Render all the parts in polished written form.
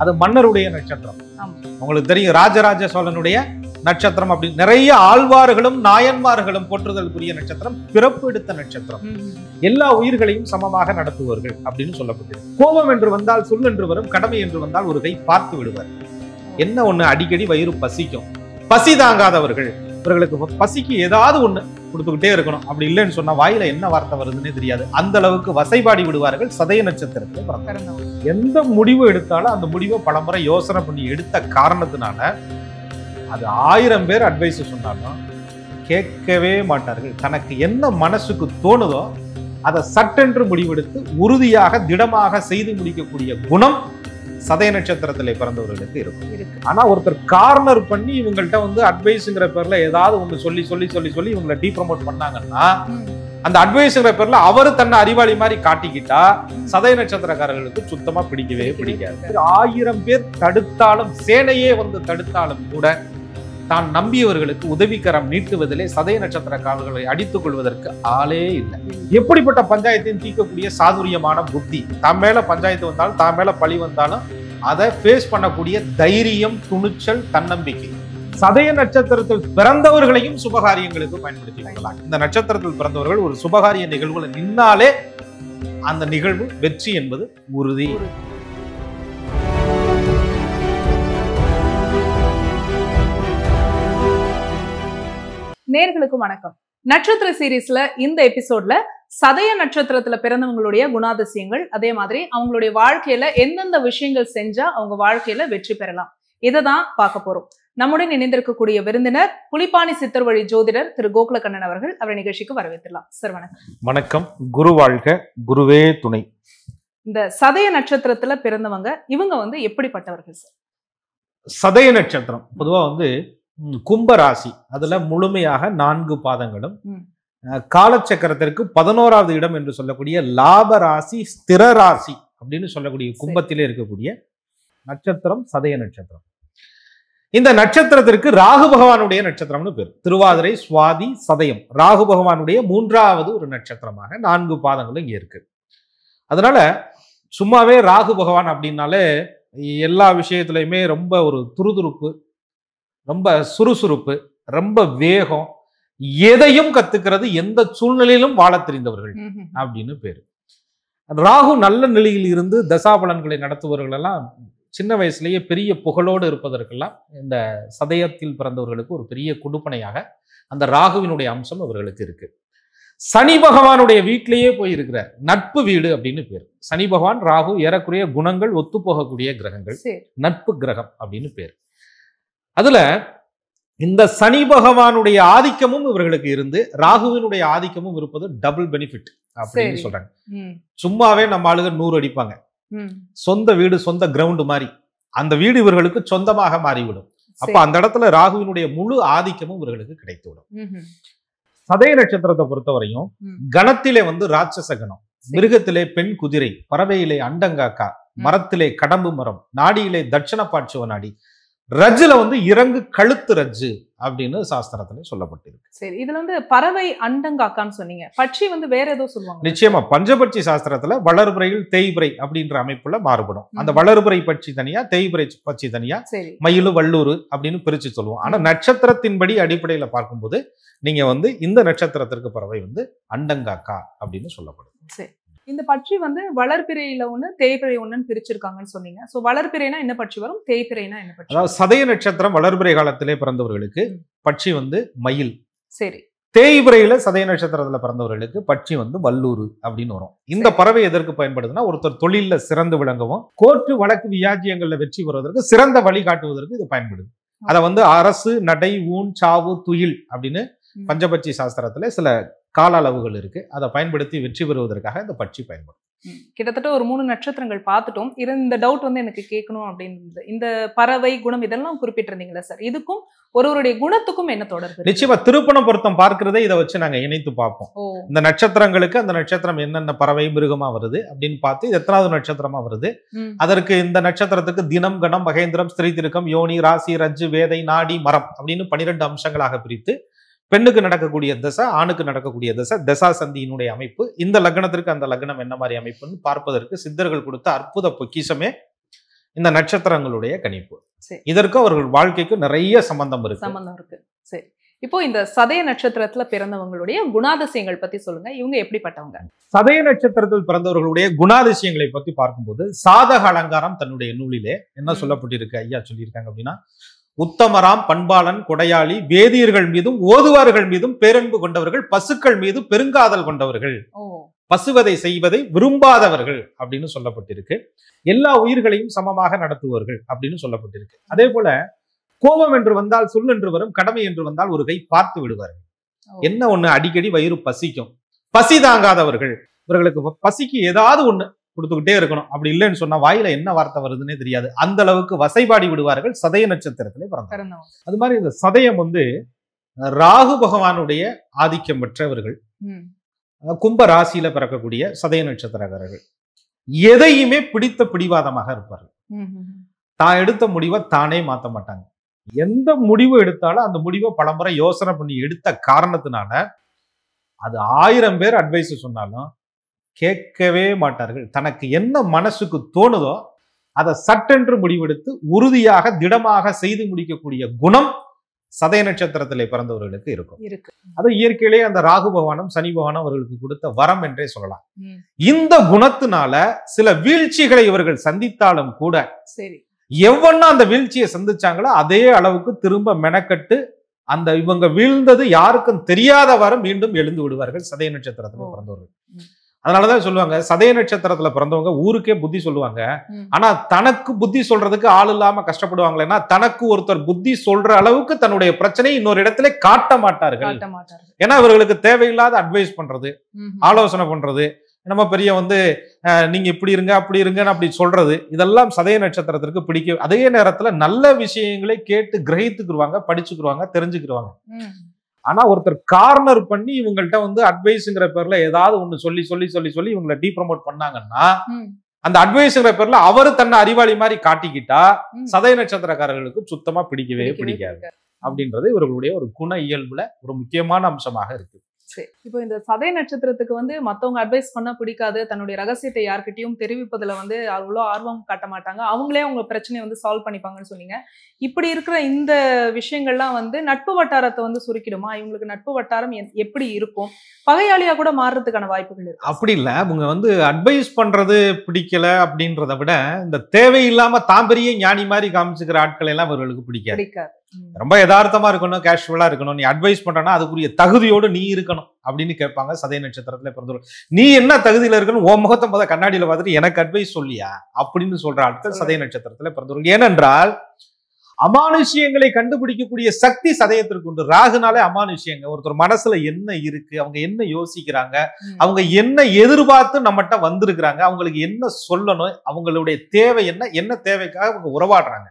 அது மன்னருடைய நட்சத்திரம். உங்களுக்கு தெரியும் ராஜராஜ சோழனுடைய நட்சத்திரம் அப்படின்னு நிறைய ஆழ்வார்களும் நாயன்மார்களும் போற்றுதலுக்குரிய நட்சத்திரம், பிறப்பு எடுத்த நட்சத்திரம். எல்லா உயிர்களையும் சமமாக நடத்துவார்கள் அப்படின்னு சொல்லப்பட்டிருக்கு. கோபம் என்று வந்தால் சொல் என்று வரும், கடமை என்று வந்தால் ஒரு கை பார்த்து விடுவார். என்ன ஒண்ணு, அடிக்கடி வயிறு பசிக்கும், பசி தாங்காதவர்கள், இவர்களுக்கு பசிக்கு ஏதாவது ஒண்ணு கொடுத்துக்கிட்டே இருக்கணும். அப்படி இல்லைன்னு சொன்னா வாயில என்ன வார்த்தை வருதுன்னே தெரியாது. அந்த அளவுக்கு வசைபாடி விடுவார்கள். சதய நட்சத்திரத்தில் பிறந்தவர்கள். எந்த முடிவு எடுத்தாலும் அந்த முடிவை பலமுறை யோசனை பண்ணி எடுத்த காரணத்தினால அது 1000 பேர் அட்வைஸ் சொன்னாலும் கேட்கவே மாட்டார்கள். தனக்கு என்ன மனசுக்கு தோணுதோ அதை சட்டென்று முடிவெடுத்து உறுதியாக திடமாக செய்து முடிக்கக்கூடிய குணம் சதய நட்சத்திரத்திலே பிறந்தவர்களுக்கு இருக்கும். ஆனா ஒருத்தர் கார்னர் பண்ணி இவங்கள்ட்ட வந்து அட்வைஸ்ங்கிற பேர்ல ஏதாவது ஒண்ணு சொல்லி சொல்லி சொல்லி சொல்லி இவங்களை டீப்ரமோட் பண்ணாங்கன்னா அந்த அட்வைஸ்ங்கிற பேர்ல அவரு தன்னை அறிவாளி மாதிரி காட்டிக்கிட்டா சதய நட்சத்திரக்காரர்களுக்கு சுத்தமா பிடிக்கவே பிடிக்காது. 1000 பேர் தடுத்தாலும், சேனையே வந்து தடுத்தாலும் கூட தான் நம்பியவர்களுக்கு உதவிக்கரம் நீட்டுவதிலே சதய நட்சத்திரக்காரர்களை அடித்துக் கொள்வதற்கு ஆளே இல்லை. எப்படிப்பட்ட பஞ்சாயத்தையும் தீர்க்கக்கூடிய சாதுரியமான புத்தி, தான் மேல பஞ்சாயத்து வந்தாலும் தான் மேல பழி வந்தாலும் அதை ஃபேஸ் பண்ணக்கூடிய தைரியம், துணிச்சல், தன்னம்பிக்கை. சதய நட்சத்திரத்தில் பிறந்தவர்களையும் சுபகாரியங்களுக்கு பயன்படுத்தி கொள்ளலாம். இந்த நட்சத்திரத்தில் பிறந்தவர்கள் ஒரு சுபகாரிய நிகழ்வுல நின்னாலே அந்த நிகழ்வு வெற்றி என்பது உறுதி. நேர்களுக்கு வணக்கம். நட்சத்திர சீரீஸ்ல இந்த எபிசோட்ல சதய நட்சத்திரத்துல பிறந்தவங்களுடைய குணாதிசயங்கள், அதே மாதிரி அவங்களுடைய வாழ்க்கையில எந்தெந்த விஷயங்கள் செஞ்சா அவங்க வாழ்க்கையில வெற்றி பெறலாம், இதைதான் பார்க்க போறோம். நம்முடன் இணைந்திருக்கக்கூடிய விருந்தினர் புலிப்பாணி சித்தர் வழி ஜோதிடர் திரு கோகுலக்கண்ணன் அவர்கள். அவர் நிகழ்ச்சிக்கு வரவேற்றலாம். சார் வணக்கம். வணக்கம். குரு வாழ்க, குருவே துணை. இந்த சதய நட்சத்திரத்துல பிறந்தவங்க இவங்க வந்து எப்படிப்பட்டவர்கள் சார்? சதய நட்சத்திரம் பொதுவா வந்து கும்பராசி, அதுல முழுமையாக 4 பாதங்களும், காலச்சக்கரத்திற்கு 11வது இடம் என்று சொல்லக்கூடிய லாப ராசி, ஸ்திர ராசி அப்படின்னு சொல்லக்கூடிய கும்பத்திலே இருக்கக்கூடிய நட்சத்திரம் சதய நட்சத்திரம். இந்த நட்சத்திரத்திற்கு ராகு பகவானுடைய நட்சத்திரம்னு பேர். திருவாதிரை, சுவாதி, சதயம் ராகு பகவானுடைய 3வது ஒரு நட்சத்திரமாக 4 பாதங்களும் இங்க இருக்கு. அதனால சும்மாவே ராகு பகவான் அப்படின்னாலே எல்லா விஷயத்திலையுமே ரொம்ப ஒரு துருதுருப்பு, ரொம்ப சுறுசுறுப்பு, ரொம்ப வேகம், எதையும் கத்துக்கிறது, எந்த சூழ்நிலையிலும் வாழ தெரிந்தவர்கள் அப்படின்னு பேரு. ராகு நல்ல நிலையில் இருந்து தசாபலன்களை நடத்துபவர்கள் எல்லாம் சின்ன வயசுலேயே பெரிய புகழோடு இருப்பதற்கெல்லாம் இந்த சதயத்தில் பிறந்தவர்களுக்கு ஒரு பெரிய குடுப்பனையாக அந்த ராகுவினுடைய அம்சம் அவர்களுக்கு இருக்கு. சனி பகவானுடைய வீட்டிலேயே போய் இருக்கிற நட்பு வீடு அப்படின்னு பேர். சனி பகவான், ராகு ஏறக்குறைய குணங்கள் ஒத்து போகக்கூடிய கிரகங்கள், நட்பு கிரகம் அப்படின்னு பேர். அதுல இந்த சனி பகவானுடைய ஆதிக்கமும் இவர்களுக்கு இருந்து ராகுவினுடைய ஆதிக்கமும் இருப்பது டபுள் பெனிஃபிட் அப்படின்னு சொல்றாங்க. சும்மாவே நம்ம ஆளுங்க 100 அடிப்பாங்க. சொந்த வீடு, சொந்த கிரவுண்ட் மாதிரி அந்த வீடு இவர்களுக்கு சொந்தமாக மாறிவிடும். அப்ப அந்த இடத்துல ராகுவினுடைய முழு ஆதிக்கமும் இவர்களுக்கு கிடைத்துவிடும். சதய நட்சத்திரத்தை பொறுத்தவரையும் கணத்திலே வந்து ராட்சச கணம், மிருகத்திலே பெண் குதிரை, பறவையிலே அண்டங்காக்கா, மரத்திலே கடம்பு மரம், நாடியிலே தட்சண பாட்சுவ நாடி, ரஜ்ஜுல வந்து இறங்கு கழுத்து ரஜ்ஜு அப்படின்னு சாஸ்திரத்துல சொல்லப்பட்டிருக்கு. சரி, இதுல வந்து பறவை அண்டங்காக்கான்னு சொன்னீங்க, பட்சி வந்து வேற ஏதோ சொல்லுவாங்க. நிச்சயமா பஞ்சபட்சி சாஸ்திரத்துல வளர்பிறையில் தேய்பிறை அப்படின்ற அமைப்புல மாறுபடும். அந்த வளர்பிறை பட்சி தனியா, தேய்பிறை பட்சி தனியா, மயிலு வள்ளூர் அப்படின்னு பிரிச்சு சொல்லுவோம். ஆனா நட்சத்திரத்தின்படி அடிப்படையில பார்க்கும்போது நீங்க வந்து இந்த நட்சத்திரத்திற்கு பறவை வந்து அண்டங்காக்கா அப்படின்னு சொல்லப்படும். சரி, இந்த பட்சி வந்து வளர்பிறையில ஒண்ணு, தேய்பிறை ஒண்ணுன்னு பிரிச்சிருக்காங்கன்னு சொன்னீங்க. சோ வளர்பிறைனா என்ன பட்சி வரும், தேய்பிறைனா என்ன பட்சி? அதாவது சதய நட்சத்திரம் வளர்பிறை காலத்திலே பிறந்தவர்களுக்கு பட்சி வந்து மயில். சரி. தேய்பிறையில சதய நட்சத்திரத்துல பிறந்தவர்களுக்கு பட்சி வந்து வல்லூர் அப்படின்னு வரும். இந்த பறவை எதற்கு பயன்படுதுன்னா, ஒருத்தர் தொழில சிறந்து விளங்கவும், கோர்ட்டு வழக்கு வியாஜியங்கள்ல வெற்றி பெறுவதற்கு, சிறந்த வழிகாட்டுவதற்கு இது பயன்படுது. அதை வந்து அரசு, நடை, ஊன், சாவு, துயில் அப்படின்னு பஞ்சபட்சி சாஸ்திரத்துல சில கால அளவுகள் இருக்கு. அதை பயன்படுத்தி வெற்றி பெறுவதற்காக இந்த பட்சி பயன்படும். கிட்டத்தட்ட ஒரு 3 நட்சத்திரங்கள் பார்த்துட்டோம். இந்த டவுட் வந்து எனக்கு கேட்கணும் அப்படின்னு, இந்த பறவை குணம் இதெல்லாம் குறிப்பிட்டிருந்தீங்களா சார்? இதுக்கும் ஒருவருடைய குணத்துக்கும் என்ன தொடர்பு? நிச்சயமா திருப்பண பொருத்தம் பார்க்கிறதே இதை வச்சு நாங்க இணைத்து பார்ப்போம். இந்த நட்சத்திரங்களுக்கு அந்த நட்சத்திரம் என்னென்ன பறவை மிருகமா வருது அப்படின்னு பார்த்து எத்தனாவது நட்சத்திரமா வருது, அதற்கு இந்த நட்சத்திரத்துக்கு தினம், கணம், மகேந்திரம், ஸ்திரீ திருக்கம், யோனி, ராசி, ரஜ்ஜு, வேதை, நாடி, மரம் அப்படின்னு 12 அம்சங்களாக பிரித்து பெண்ணுக்கு நடக்கக்கூடிய தசை, ஆணுக்கு நடக்கக்கூடிய தசை, தசா சந்தியினுடைய அமைப்பு, இந்த லக்னத்திற்கு அந்த லக்னம் என்ன மாதிரி அமைப்புன்னு பார்ப்பதற்கு சித்தர்கள் கொடுத்த அற்புத பொக்கிஷமே இந்த நட்சத்திரங்களுடைய கணிப்பு. சரி. இதற்கு அவர்கள் வாழ்க்கைக்கு நிறைய சம்பந்தம் இருக்கு. சரி, இப்போ இந்த சதய நட்சத்திரத்துல பிறந்தவங்களுடைய குணாதிசயங்கள் பத்தி சொல்லுங்க. இவங்க எப்படிப்பட்டவங்க? சதய நட்சத்திரத்தில் பிறந்தவர்களுடைய குணாதிசயங்களை பத்தி பார்க்கும்போது சாதக அலங்காரம் தன்னுடைய நூலிலே என்ன சொல்லப்பட்டிருக்கு ஐயா சொல்லியிருக்காங்க அப்படின்னா, உத்தமராம், பண்பாளன், கொடையாளி, வேதியர்கள் மீதும் ஓதுவார்கள் மீதும் பேரன்பு கொண்டவர்கள், பசுக்கள் மீது பெருங்காதல் கொண்டவர்கள், பசுவதை செய்வதை விரும்பாதவர்கள் அப்படின்னு சொல்லப்பட்டிருக்கு. எல்லா உயிர்களையும் சமமாக நடத்துவர்கள் அப்படின்னு சொல்லப்பட்டிருக்கு. அதே போல கோபம் என்று வந்தால் சொல் என்று வரும், கடமை என்று வந்தால் ஒரு கை பார்த்து விடுவார்கள். என்ன ஒண்ணு, அடிக்கடி வயிறு பசிக்கும், பசி தாங்காதவர்கள். இவர்களுக்கு பசிக்கு ஏதாவது ஒண்ணு கொடுத்துக்கிட்டே இருக்கணும். அப்படி இல்லைன்னு சொன்னா வாயில என்ன வார்த்தை வருதுன்னே தெரியாது. அந்த அளவுக்கு வசைபாடி விடுவார்கள் சதய நட்சத்திரத்திலே பிறந்தவங்க. அது மாதிரி இந்த சதயம் ராகு பகவானுடைய ஆதிக்கம் பெற்றவர்கள். கும்ப ராசியில பிறக்கக்கூடிய சதய நட்சத்திரக்காரர்கள் எதையுமே பிடித்த பிடிவாதமாக இருப்பார்கள். தான் எடுத்த முடிவை தானே மாற்ற மாட்டாங்க. எந்த முடிவு எடுத்தாலும் அந்த முடிவை பலமுறை யோசனை பண்ணி எடுத்த காரணத்தினால அது 1000 பேர் அட்வைஸ் சொன்னாலும் கேட்கவே மாட்டார்கள். தனக்கு என்ன மனசுக்கு தோணுதோ அதை சட்டென்று முடிவெடுத்து உறுதியாக திடமாக செய்து முடிக்கக்கூடிய குணம் சதய நட்சத்திரத்திலே பிறந்தவர்களுக்கு இருக்கும். அது இயற்கையிலே அந்த ராகு பகவானும் சனி பகவானும் அவர்களுக்கு கொடுத்த வரம் என்றே சொல்லலாம். இந்த குணத்தினால சில வீழ்ச்சிகளை இவர்கள் சந்தித்தாலும் கூட எவ்வளவு அந்த வீழ்ச்சியை சந்திச்சாங்களோ அதே அளவுக்கு திரும்ப மெனக்கட்டு அந்த இவங்க வீழ்ந்தது யாருக்கும் தெரியாதவாறு மீண்டும் எழுந்து விடுவார்கள் சதய நட்சத்திரத்துல பிறந்தவர்கள். அதனாலதான் சொல்லுவாங்க, சதய நட்சத்திரத்துல பிறந்தவங்க ஊருக்கே புத்தி சொல்லுவாங்க. ஆனா தனக்கு புத்தி சொல்றதுக்கு ஆள் இல்லாம கஷ்டப்படுவாங்களேன்னா, தனக்கு ஒருத்தர் புத்தி சொல்ற அளவுக்கு தன்னுடைய பிரச்சனையை இன்னொரு இடத்துல காட்ட மாட்டார்கள். ஏன்னா இவர்களுக்கு தேவையில்லாத அட்வைஸ் பண்றது, ஆலோசனை பண்றது, நம்ம பெரிய நீங்க இப்படி இருங்க அப்படி இருங்கன்னு அப்படி சொல்றது, இதெல்லாம் சதய நட்சத்திரத்திற்கு பிடிக்க. அதே நேரத்துல நல்ல விஷயங்களை கேட்டு கிரகித்துக்குருவாங்க, படிச்சுக்குருவாங்க, தெரிஞ்சுக்குருவாங்க. ஆனா ஒருத்தர் கார்னர் பண்ணி இவங்கள்ட்ட அட்வைஸ்ங்கிற பேர்ல ஏதாவது ஒண்ணு சொல்லி சொல்லி சொல்லி சொல்லி இவங்களை டீப்ரமோட் பண்ணாங்கன்னா, அந்த அட்வைஸ்ங்கிற பேர்ல அவரு தன்னை அறிவாளி மாதிரி காட்டிக்கிட்டா சதய நட்சத்திரக்காரர்களுக்கு சுத்தமா பிடிக்கவே பிடிக்காது. அப்படின்றது இவர்களுடைய ஒரு குண இயல்புல ஒரு முக்கியமான அம்சமாக இருக்கு. இப்போ இந்த சதய நட்சத்திரத்துக்கு மத்தவங்க அட்வைஸ் பண்ண பிடிக்காது, தன்னுடைய ரகசியத்தை யார்கிட்டயும் தெரிவிப்பதுல அவ்வளோ ஆர்வம் காட்ட மாட்டாங்க, அவங்களே அவங்க பிரச்சனையை சால்வ் பண்ணிப்பாங்கன்னு சொன்னீங்க. இப்படி இருக்கிற இந்த விஷயங்கள்லாம் நட்பு வட்டாரத்தை சுருக்கிடுமா? இவங்களுக்கு நட்பு வட்டாரம் எப்படி இருக்கும்? பகையாளியா கூட மாறுறதுக்கான வாய்ப்புகள் இருக்கு. அப்படி இல்ல, அவங்க அட்வைஸ் பண்றது பிடிக்கல அப்படின்றத விட இந்த தேவையில்லாம தாம்பரிய ஞானி மாதிரி காமிச்சுக்கிற ஆட்கள் எல்லாம் இவர்களுக்கு பிடிக்காது. ரொம்ப யதார்த்தமா இருக்கணும், கேஷுவலா இருக்கணும். நீ அட்வைஸ் பண்றனா அதுக்குரிய தகுதியோடு நீ இருக்கணும் அப்படின்னு கேட்பாங்க சதய நட்சத்திரத்துல பிறந்தவர்கள். நீ என்ன தகுதியில இருக்கணும், உன் முகத்தை கண்ணாடியில பார்த்துட்டு எனக்கு அட்வைஸ் சொல்லியா அப்படின்னு சொல்ற ஆட்கள் சதய நட்சத்திரத்துல பிறந்தவர்கள். ஏனென்றால் அமானுஷ்யங்களை கண்டுபிடிக்கக்கூடிய சக்தி சதயத்திற்கு உண்டு. ராகுனாலே அமானுஷ்யங்க. ஒருத்தர் மனசுல என்ன இருக்கு, அவங்க என்ன யோசிக்கிறாங்க, அவங்க என்ன எதிர்பார்த்து நம்மகிட்ட வந்திருக்கிறாங்க, அவங்களுக்கு என்ன சொல்லணும், அவங்களுடைய தேவை என்ன தேவைக்காக அவங்க உறவாடுறாங்க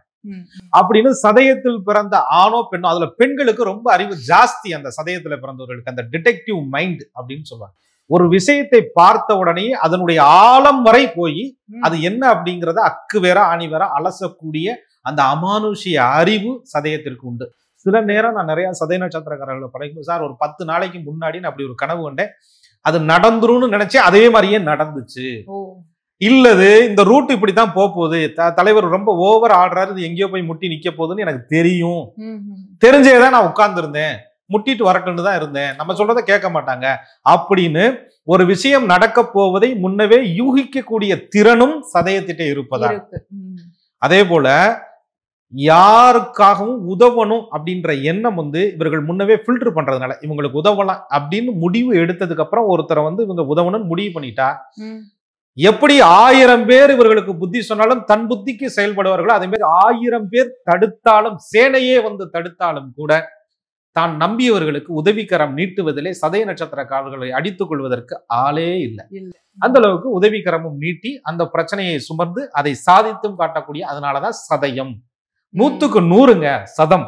அப்படின்னு சதயத்தில் பிறந்த ஆணோ பெண்ணோ, அதுல பெண்களுக்கு ரொம்ப அறிவு ஜாஸ்தி. அந்த சதயத்துல பிறந்தவர்களுக்கு அந்த டிடெக்டிவ் மைண்ட் அப்படின்னு சொல்லுவாங்க. ஒரு விஷயத்தை பார்த்த உடனே அதனுடைய ஆழம் வரை போய் அது என்ன அப்படிங்கிறத அக்கு வேற ஆணி வேற அலசக்கூடிய அந்த அமானுஷ்ய அறிவு சதயத்திற்கு உண்டு. சில நேரம் நான் நிறைய சதய நட்சத்திரக்காரர்களை படைக்கும் சார், ஒரு 10 நாளைக்கு முன்னாடி நான் அப்படி ஒரு கனவு கண்டேன், அது நடந்துரும்னு நினைச்சேன், அதே மாதிரியே நடந்துச்சு. இல்லது இந்த ரூட் இப்படித்தான் போகுது, தலைவர் ரொம்ப ஓவர் ஆடுறாரு, இது எங்கேயோ போய் முட்டி நிக்க போகுதுன்னு எனக்கு தெரியும், தெரிஞ்சேதான் நான் உட்கார்ந்து இருந்தேன், முட்டிட்டு வரட்டுன்னு தான் இருந்தேன், நம்ம சொல்றதை கேட்க மாட்டாங்க அப்படின்னு ஒரு விஷயம் நடக்க போவதை முன்னவே யூகிக்கக்கூடிய திறனும் சதயத்திட்டே இருப்பதா. அதே போல யாருக்காகவும் உதவணும் அப்படின்ற எண்ணம் இவர்கள் முன்னவே ஃபில்டர் பண்றதுனால இவங்களுக்கு உதவலாம் அப்படின்னு முடிவு எடுத்ததுக்கு அப்புறம் ஒருத்தரை இவங்க உதவணும்னு முடிவு பண்ணிட்டா, எப்படி 1000 பேர் இவர்களுக்கு புத்தி சொன்னாலும் தன் புத்திக்கு செயல்படுவார்களோ அதே மாதிரி 1000 பேர் தடுத்தாலும், சேனையே தடுத்தாலும் கூட தான் நம்பியவர்களுக்கு உதவிக்கரம் நீட்டுவதிலே சதய நட்சத்திரக்காரர்களை அடித்துக் கொள்வதற்கு ஆளே இல்லை. அந்த அளவுக்கு உதவிக்கரமும் நீட்டி அந்த பிரச்சனையை சுமந்து அதை சாதித்தும் காட்டக்கூடிய, அதனாலதான் சதயம். 100க்கு 100ங்க சதம்.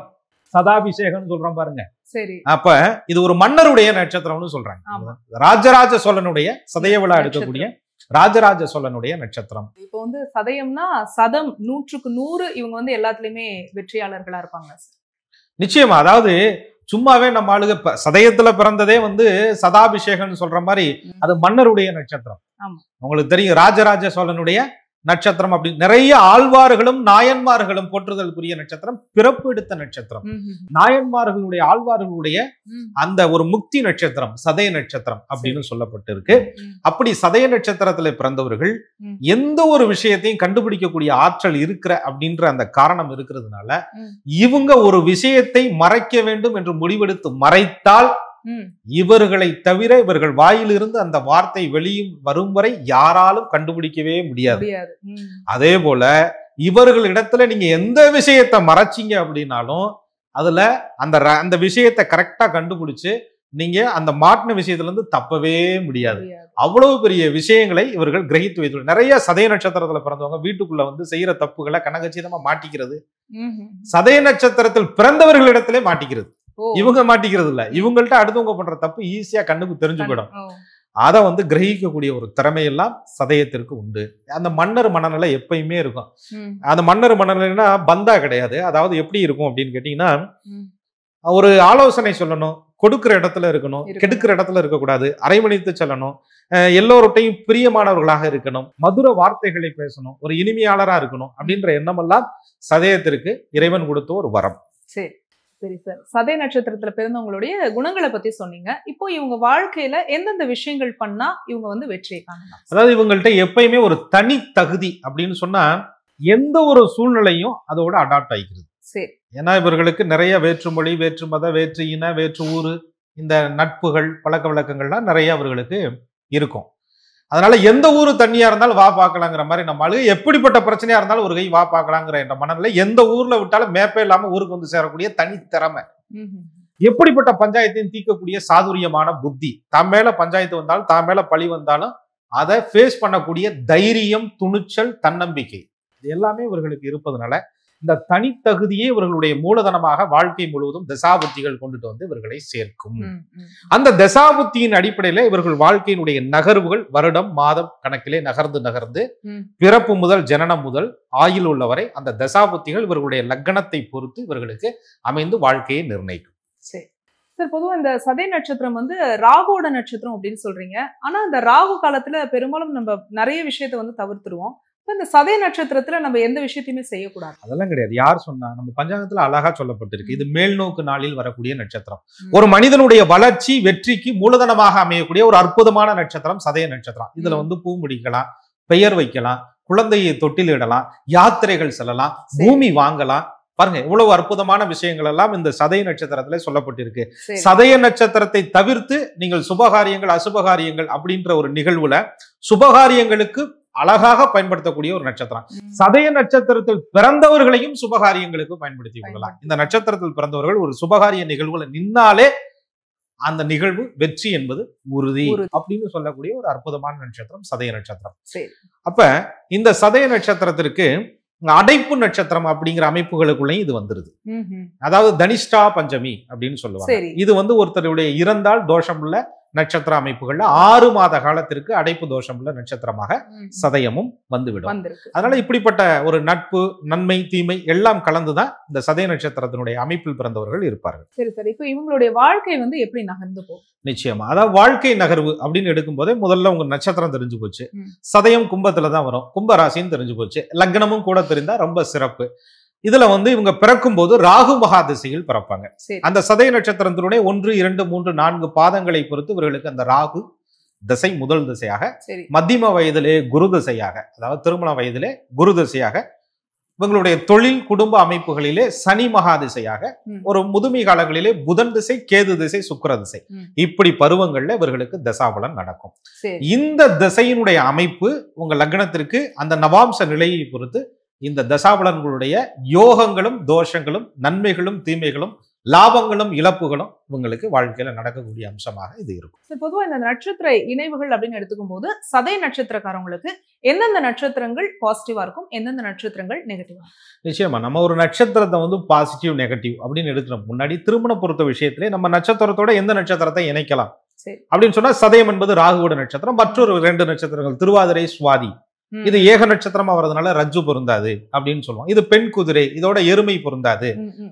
சதாபிஷேகம் சொல்றோம் பாருங்க. சரி, அப்ப இது ஒரு மன்னருடைய நட்சத்திரம்னு சொல்றாங்க. ராஜராஜ சோழனுடைய சதய விழா எடுக்கக்கூடிய ராஜராஜ சோழனுடைய நட்சத்திரம். இப்போ சதயம்னா சதம் 100க்கு 100 இவங்க எல்லாத்துலயுமே வெற்றியாளர்களா இருப்பாங்க. நிச்சயமா. அதாவது சும்மாவே நம்ம ஆளுக சதயத்துல பிறந்ததே சதாபிஷேகம் சொல்ற மாதிரி அது மன்னருடைய நட்சத்திரம். உங்களுக்கு தெரியும், ராஜராஜ சோழனுடைய நட்சத்திரம் அப்படின்னு நிறைய ஆழ்வார்களும் நாயன்மார்களும் போற்றுதலுக்குரிய நட்சத்திரம் பிறப்பு எடுத்த நட்சத்திரம். நாயன்மார்களுடைய ஆழ்வார்களுடைய அந்த ஒரு முக்தி நட்சத்திரம் சதய நட்சத்திரம் அப்படின்னு சொல்லப்பட்டிருக்கு. அப்படி சதய நட்சத்திரத்துல பிறந்தவர்கள் எந்த ஒரு விஷயத்தையும் கண்டுபிடிக்கக்கூடிய ஆற்றல் இருக்கிற அப்படின்ற அந்த காரணம் இருக்கிறதுனால இவங்க ஒரு விஷயத்தை மறைக்க வேண்டும் என்று முடிவெடுத்து மறைத்தால் இவர்களை தவிர இவர்கள் வாயிலிருந்து அந்த வார்த்தை வெளியும் வரும் வரை யாராலும் கண்டுபிடிக்கவே முடியாது. அதே போல இவர்களிடத்துல நீங்க எந்த விஷயத்தை மறைச்சிங்க அப்படின்னாலும் அதுல அந்த விஷயத்தை கரெக்டா கண்டுபிடிச்சு நீங்க அந்த மாட்டின விஷயத்துல இருந்து தப்பவே முடியாது. அவ்வளவு பெரிய விஷயங்களை இவர்கள் கிரகித்து வைத்து நிறைய சதய நட்சத்திரத்துல பிறந்தவங்க வீட்டுக்குள்ள செய்யற தப்புகளை கனகச்சிதமா மாட்டிக்கிறது சதய நட்சத்திரத்தில் பிறந்தவர்களிடத்திலே மாட்டிக்கிறது. இவங்க மாட்டிக்கிறது இல்ல, இவங்கள்ட்ட அடுத்தவங்க பண்ற தப்பு ஈஸியா கண்ணுக்கு தெரிஞ்சு போயிடும். அதை கிரகிக்கக்கூடிய ஒரு திறமையெல்லாம் சதயத்திற்கு உண்டு. அந்த மன்னர் மனநிலை எப்பயுமே இருக்கும். அந்த மன்னர் மனநிலைன்னா பந்தா கிடையாது. அதாவது எப்படி இருக்கும் அப்படின்னு கேட்டீங்கன்னா ஒரு ஆலோசனை சொல்லணும், கொடுக்கிற இடத்துல இருக்கணும், கெடுக்கிற இடத்துல இருக்கக்கூடாது, அரைமணித்து செல்லணும், எல்லோருட்டையும் பிரியமானவர்களாக இருக்கணும், மதுர வார்த்தைகளை பேசணும், ஒரு இனிமையாளரா இருக்கணும் அப்படின்ற எண்ணமெல்லாம் சதயத்திற்கு இறைவன் கொடுத்த ஒரு வரம். சரி சரி சார், சதய நட்சத்திரத்துல பிறந்தவங்களுடைய குணங்களை பத்தி சொன்னீங்க. இப்போ இவங்க வாழ்க்கையில எந்தெந்த விஷயங்கள் பண்ணா இவங்க வெற்றியை காணலாம்? அதாவது இவங்கள்ட்ட எப்பயுமே ஒரு தனி தகுதி அப்படின்னு சொன்னா எந்த ஒரு சூழ்நிலையும் அதோட அடாப்ட் ஆகிக்கிறது. சரி. ஏன்னா இவர்களுக்கு நிறைய வேற்று மொழி, வேற்று மத, வேற்று இன, வேற்று ஊரு, இந்த நட்புகள் பழக்க வழக்கங்கள்லாம் நிறைய அவர்களுக்கு இருக்கும். அதனால எந்த ஊரு தண்ணியா இருந்தாலும் வா பார்க்கலாங்கிற மாதிரி நம்ம எப்படிப்பட்ட பிரச்சனையா இருந்தாலும் ஒரு கை வா பார்க்கலாங்கிற என்ற மனநிலை எந்த ஊர்ல விட்டாலும் மேப்பே இல்லாம ஊருக்கு சேரக்கூடிய தனித்திறமை, எப்படிப்பட்ட பஞ்சாயத்தையும் தீர்க்கக்கூடிய சாதுரியமான புத்தி, தாம் மேல பஞ்சாயத்து வந்தாலும் தாம் மேல பழி வந்தாலும் அதை ஃபேஸ் பண்ணக்கூடிய தைரியம், துணிச்சல், தன்னம்பிக்கை இது எல்லாமே இவர்களுக்கு இருப்பதனால இந்த தனித்தகுதியே இவர்களுடைய மூலதனமாக வாழ்க்கை முழுவதும் தசாபுத்திகள் கொண்டுட்டு இவர்களை சேர்க்கும். அந்த தசாபுத்தியின் அடிப்படையில இவர்கள் வாழ்க்கையினுடைய நகர்வுகள் வருடம் மாதம் கணக்கிலே நகர்ந்து பிறப்பு முதல் ஜனனம் முதல் ஆயுள் உள்ளவரை அந்த தசாபுத்திகள் இவர்களுடைய லக்னத்தை பொறுத்து இவர்களுக்கு அமைந்து வாழ்க்கையை நிர்ணயிக்கும். சரி சார், பொதுவாக இந்த சதய நட்சத்திரம் ராகுவோட நட்சத்திரம் அப்படின்னு சொல்றீங்க. ஆனா இந்த ராகு காலத்துல பெரும்பாலும் நம்ம நிறைய விஷயத்த தவிர்த்துருவோம். இந்த சதய நட்சத்திரத்துல நம்ம எந்த விஷயத்தையுமே செய்யக்கூடாது. அதெல்லாம் கிடையாது. யார் சொன்னா? நம்ம பஞ்சாங்கத்துல அழகா சொல்லப்பட்டிருக்கு. இது மேல்நோக்கு நாளில் வரக்கூடிய நட்சத்திரம். ஒரு மனிதனுடைய வளர்ச்சி வெற்றிக்கு மூலதனமாக அமையக்கூடிய ஒரு அற்புதமான நட்சத்திரம் சதய நட்சத்திரம். இதுல பூ முடிக்கலாம், பெயர் வைக்கலாம், குழந்தையை தொட்டிலிடலாம், யாத்திரைகள் செல்லலாம், பூமி வாங்கலாம். பாருங்க எவ்வளவு அற்புதமான விஷயங்கள் எல்லாம் இந்த சதய நட்சத்திரத்துல சொல்லப்பட்டிருக்கு. சதய நட்சத்திரத்தை தவிர்த்து நீங்கள் சுபகாரியங்கள் அசுபகாரியங்கள் அப்படின்ற ஒரு நிகழ்வுல சுபகாரியங்களுக்கு அழகாக பயன்படுத்தக்கூடிய ஒரு நட்சத்திரம். சதய நட்சத்திரத்தில் பிறந்தவர்களையும் சுபகாரியங்களுக்கு பயன்படுத்தி கொள்ளலாம். இந்த நட்சத்திரத்தில் பிறந்தவர்கள் ஒரு சுபகாரிய நிகழ்வுல நின்னாலே அந்த நிகழ்வு வெற்றி என்பது உறுதி அப்படின்னு சொல்லக்கூடிய ஒரு அற்புதமான நட்சத்திரம் சதய நட்சத்திரம். அப்ப இந்த சதய நட்சத்திரத்திற்கு அடைப்பு நட்சத்திரம் அப்படிங்கிற அமைப்புகளுக்குள்ளேயும் இது வந்துருது. அதாவது தனிஷ்டா பஞ்சமி அப்படின்னு சொல்லுவாங்க. இது ஒருத்தருடைய இறந்தால் தோஷம் உள்ள நட்சத்திர அமைப்புகள்ல 6 மாத காலத்திற்கு அடைப்பு தோஷம் உள்ள நட்சத்திரமாக சதயமும் வந்துவிடும். அதனால இப்படிப்பட்ட ஒரு நட்பு, நன்மை, தீமை எல்லாம் கலந்துதான் இந்த சதய நட்சத்திரத்தினுடைய அமைப்பில் பிறந்தவர்கள் இருப்பார்கள். சரி சரி, இப்போ இவங்களுடைய வாழ்க்கை எப்படி நகர்ந்து போகும்? நிச்சயமா. அதாவது வாழ்க்கை நகர்வு அப்படின்னு எடுக்கும் போதே முதல்ல உங்க நட்சத்திரம் தெரிஞ்சு போச்சு. சதயம் கும்பத்துலதான் வரும், கும்ப ராசின்னு தெரிஞ்சு போச்சு. லக்னமும் கூட தெரிந்தா ரொம்ப சிறப்பு. இதுல இவங்க பிறக்கும் போது ராகு மகா திசையில் பிறப்பாங்க. அந்த சதய நட்சத்திரத்தினுடைய 1, 2, 3, 4 பாதங்களை பொறுத்து இவர்களுக்கு அந்த ராகு திசை முதல் திசையாக, மத்தியம வயதிலே குரு திசையாக, அதாவது திருமண வயதிலே குரு திசையாக, இவங்களுடைய தொழில் குடும்ப அமைப்புகளிலே சனி மகா திசையாக, ஒரு முதுமை காலங்களிலே புதன் திசை, கேது திசை, சுக்கிர திசை, இப்படி பருவங்கள்ல இவர்களுக்கு தசாபலன் நடக்கும். இந்த திசையினுடைய அமைப்பு உங்க லக்னத்திற்கு அந்த நவாம்ச நிலையை பொறுத்து இந்த தசாபலன்களுடைய யோகங்களும் தோஷங்களும் நன்மைகளும் தீமைகளும் லாபங்களும் இழப்புகளும் உங்களுக்கு வாழ்க்கையில நடக்கக்கூடிய அம்சமாக இது இருக்கும். பொதுவா இந்த நட்சத்திர இணைவுகள் அப்படின்னு எடுத்துக்கும் போது சதய நட்சத்திரக்காரங்களுக்கு எந்தெந்த நட்சத்திரங்கள் பாசிட்டிவா இருக்கும், எந்தெந்த நட்சத்திரங்கள் நெகட்டிவா? நிச்சயமா நம்ம ஒரு நட்சத்திரத்தை பாசிட்டிவ் நெகட்டிவ் அப்படின்னு எடுக்கிற முன்னாடி திருமண பொறுத்த விஷயத்திலே நம்ம நட்சத்திரத்தோட எந்த நட்சத்திரத்தை இணைக்கலாம் அப்படின்னு சொன்னா சதயம் என்பது ராகுவோட நட்சத்திரம். மற்றொரு 2 நட்சத்திரங்கள் திருவாதிரை, சுவாதி, இது ஏக நட்சத்திரமா வர்றதுனால ரஜ்ஜு பொருந்தாது அப்படின்னு சொல்லுவோம். இது பெண் குதிரை, இதோட எருமை பொருந்தாது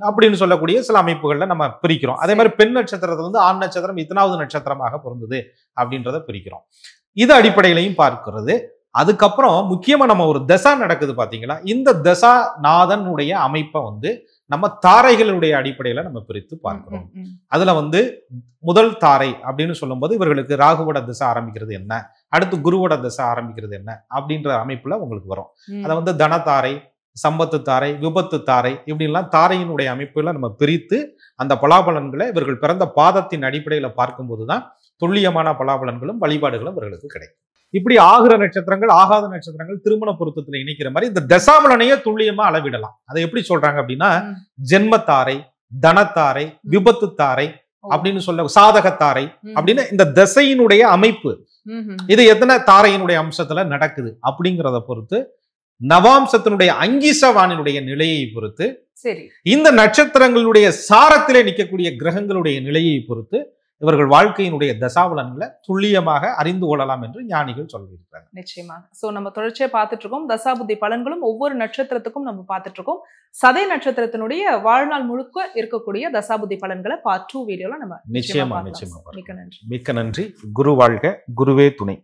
அப்படின்னு சொல்லக்கூடிய சில அமைப்புகள்ல நம்ம பிரிக்கிறோம். அதே மாதிரி பெண் நட்சத்திரத்துல ஆண் நட்சத்திரம் இத்தனாவது நட்சத்திரமாக பொருந்தது அப்படின்றத பிரிக்கிறோம். இது அடிப்படையிலையும் பார்க்கிறது. அதுக்கப்புறம் முக்கியமா நம்ம ஒரு தசா நடக்குது பாத்தீங்களா, இந்த தசா நாதனுடைய அமைப்பை வந்து நம்ம தாரைகளுடைய அடிப்படையில நம்ம பிரித்து பார்க்கிறோம். அதுல வந்து முதல் தாரை அப்படின்னு சொல்லும்போது இவர்களுக்கு ராகுவோட திசை ஆரம்பிக்கிறது என்ன, அடுத்து குருவோட திசை ஆரம்பிக்கிறது என்ன அப்படின்ற அமைப்புல உங்களுக்கு வரும். அதை வந்து தனதாரை, சம்பத்து தாரை, விபத்து தாரை இப்படின்லாம் தாரையினுடைய அமைப்புல நம்ம பிரித்து அந்த பலாபலன்களை இவர்கள் பிறந்த பாதத்தின் அடிப்படையில பார்க்கும்போதுதான் துல்லியமான பலாபலன்களும் வழிபாடுகளும் இவர்களுக்கு கிடைக்கும். இப்படி ஆகிற நட்சத்திரங்கள், ஆகாத நட்சத்திரங்கள் திருமண பொருத்தத்துல இணைக்கிற மாதிரி இந்த தசாபலனையே துல்லியமா அளவிடலாம். அதை எப்படி சொல்றாங்க அப்படின்னா, ஜென்மத்தாரை, தனத்தாரை, விபத்து தாரை அப்படின்னு சொல்ல, சாதகத்தாரை அப்படின்னு இந்த தசையினுடைய அமைப்பு இது எத்தனை தாரையினுடைய அம்சத்துல நடக்குது அப்படிங்கிறத பொறுத்து, நவாம்சத்தினுடைய அங்கீசவானினுடைய நிலையை பொறுத்து, இந்த நட்சத்திரங்களுடைய சாரத்திலே நிற்கக்கூடிய கிரகங்களுடைய நிலையை பொறுத்து இவர்கள் வாழ்க்கையினுடைய தசாபலன்களை துல்லியமாக அறிந்து கொள்ளலாம் என்று ஞானிகள் சொல்லியிருக்கிறாங்க. நிச்சயமாக. சோ நம்ம தொடர்ச்சியா பார்த்துட்டு இருக்கோம். தசாபுத்தி பலன்களும் ஒவ்வொரு நட்சத்திரத்துக்கும் நம்ம பார்த்துட்டு இருக்கோம். சதய நட்சத்திரத்தினுடைய வாழ்நாள் முழுக்க இருக்கக்கூடிய தசாபுத்தி பலன்களை பார்ட் 2 வீடியோல நம்ம நிச்சயமா மிக்க நன்றி. மிக்க நன்றி. குரு வாழ்க, குருவே துணை.